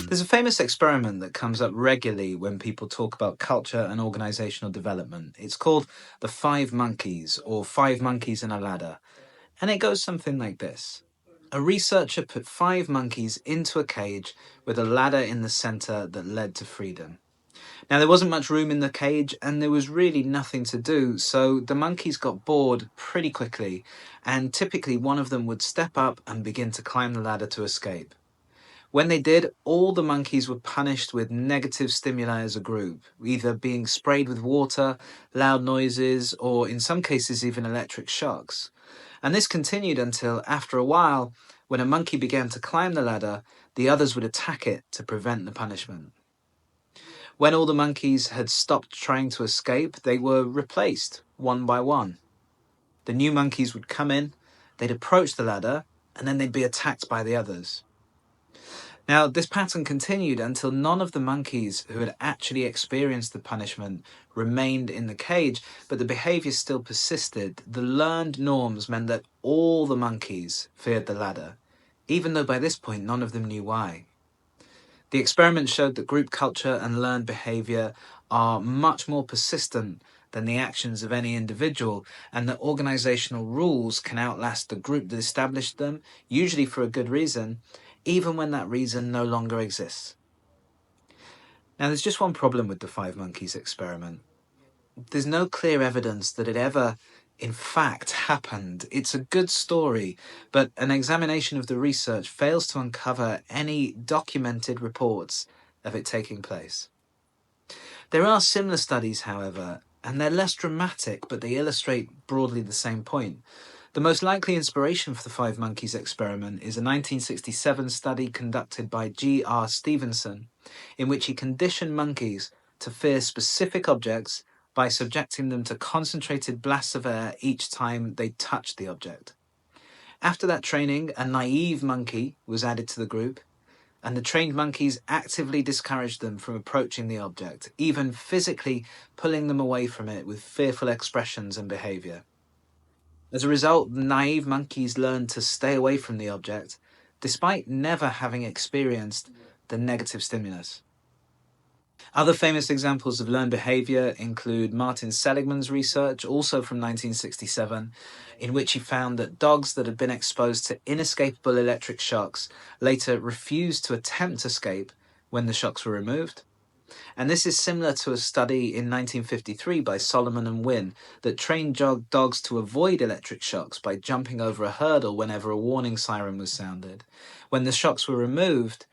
There's a famous experiment that comes up regularly when people talk about culture and organizational development. It's called the Five Monkeys, or Five Monkeys in a Ladder. And it goes something like this. A researcher put five monkeys into a cage with a ladder in the center that led to freedom. Now, there wasn't much room in the cage and there was really nothing to do, so the monkeys got bored pretty quickly, and typically one of them would step up and begin to climb the ladder to escape. When they did, all the monkeys were punished with negative stimuli as a group, either being sprayed with water, loud noises, or in some cases even electric shocks. And this continued until, after a while, when a monkey began to climb the ladder, the others would attack it to prevent the punishment. When all the monkeys had stopped trying to escape, they were replaced one by one. The new monkeys would come in, they'd approach the ladder, and then they'd be attacked by the others. Now, this pattern continued until none of the monkeys who had actually experienced the punishment remained in the cage, but the behaviour still persisted. The learned norms meant that all the monkeys feared the ladder, even though by this point none of them knew why. The experiment showed that group culture and learned behaviour are much more persistent than the actions of any individual, and that organisational rules can outlast the group that established them, usually for a good reason, even when that reason no longer exists. Now, there's just one problem with the Five Monkeys experiment. There's no clear evidence that it ever, in fact, happened. It's a good story, but an examination of the research fails to uncover any documented reports of it taking place. There are similar studies, however, and they're less dramatic, but they illustrate broadly the same point. The most likely inspiration for the Five Monkeys experiment is a 1967 study conducted by G.R. Stevenson, in which he conditioned monkeys to fear specific objects by subjecting them to concentrated blasts of air each time they touched the object. After that training, a naive monkey was added to the group, and the trained monkeys actively discouraged them from approaching the object, even physically pulling them away from it with fearful expressions and behaviour. As a result, the naive monkeys learned to stay away from the object, despite never having experienced the negative stimulus. Other famous examples of learned behaviour include Martin Seligman's research, also from 1967, in which he found that dogs that had been exposed to inescapable electric shocks later refused to attempt escape when the shocks were removed. And this is similar to a study in 1953 by Solomon and Wynne that trained dogs to avoid electric shocks by jumping over a hurdle whenever a warning siren was sounded. When the shocks were removed,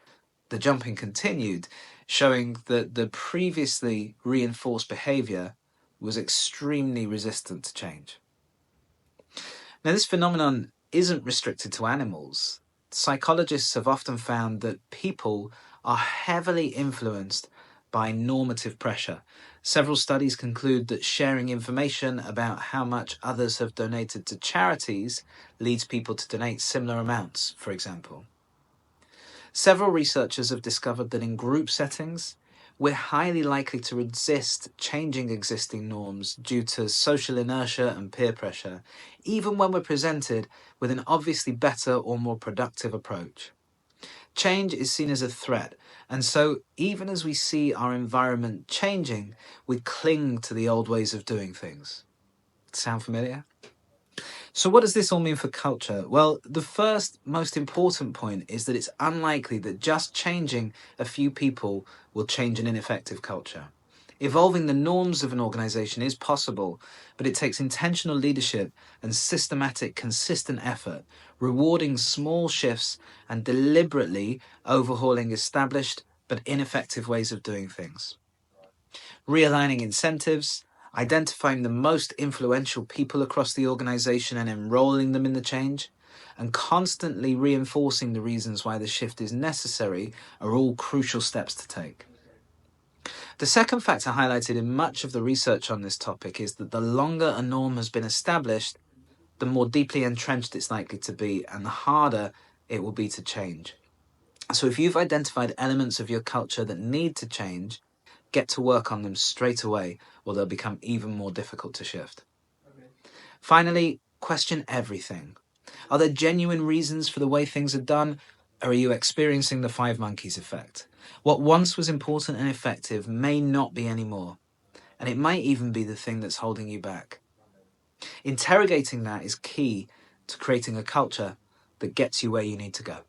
the jumping continued, showing that the previously reinforced behaviour was extremely resistant to change. Now, this phenomenon isn't restricted to animals. Psychologists have often found that people are heavily influenced by normative pressure. Several studies conclude that sharing information about how much others have donated to charities leads people to donate similar amounts, for example. Several researchers have discovered that in group settings, we're highly likely to resist changing existing norms due to social inertia and peer pressure, even when we're presented with an obviously better or more productive approach. Change is seen as a threat, and so even as we see our environment changing, we cling to the old ways of doing things. Sound familiar? So what does this all mean for culture? Well, the first most important point is that it's unlikely that just changing a few people will change an ineffective culture. Evolving the norms of an organization is possible, but it takes intentional leadership and systematic, consistent effort, rewarding small shifts and deliberately overhauling established but ineffective ways of doing things. Realigning incentives, identifying the most influential people across the organization and enrolling them in the change, and constantly reinforcing the reasons why the shift is necessary are all crucial steps to take. The second factor highlighted in much of the research on this topic is that the longer a norm has been established, the more deeply entrenched it's likely to be and the harder it will be to change. So if you've identified elements of your culture that need to change, get to work on them straight away, or they'll become even more difficult to shift. Finally, question everything. Are there genuine reasons for the way things are done, or are you experiencing the five monkeys effect? What once was important and effective may not be anymore, and it might even be the thing that's holding you back. Interrogating that is key to creating a culture that gets you where you need to go.